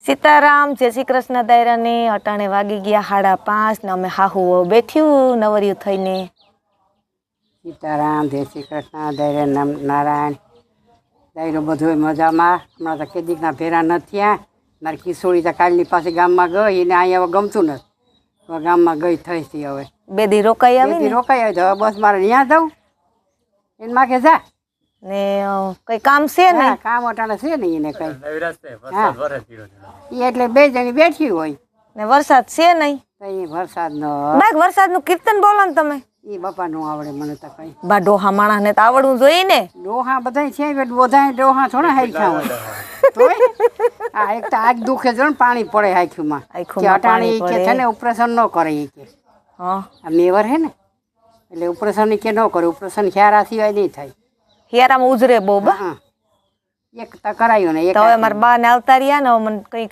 સીતારામ, જય શ્રી કૃષ્ણ દાયરાને અટાણે વાગી ગયા 5:30 ને અમે હાહુ બેઠ્યું નવરિયું થઈને. સીતારામ, જય શ્રી કૃષ્ણ, દૈરે નારાયણ. દાયરો બધો મજામાં. હમણાં તો કેદીકના ભેરા નથી થયા. મારી કિશોરી તો કાલની પાસે ગામમાં ગઈ એને અહીંયા હવે ગમતું નથી. હવે ગામમાં ગઈ થઈ હતી. હવે 2 દી રોકાઈ આવી ને રોકાઈ આવી તો બસ મારે ત્યાં જાઉં એને માગે જા ને કઈ કામ છે ને કામ અટાણે છે ને એને કઈ એ એટલે 2 જણી બેઠી હોય ને વરસાદ છે નહીં તો એ વરસાદનો બાગ વરસાદનું કીર્તન બોલો ને તમે. એ બાપા નું આવડે મને તો કઈ. બા ડોહા માણસ ને તો આવડવું જોઈએ ને. ડોહા બધા છે બધા ડોહા થોડા હાઈખા હોય આ એક તો આગ દુખે છે ને પાણી પડે હાઈખુમાં કે અટાણી કે છે ને ઓપરેશન ન કરે એ કે આ મેવર હે ને એટલે ઓપરેશન કે ન કરે ઓપરેશન ખ્યારા સિવાય નહીં થાય. હિયારામાં ઉજરે બહુ બા એક તો કરાયું ને એક હવે મારા બા ને આવતા રહ્યા ને મને કઈ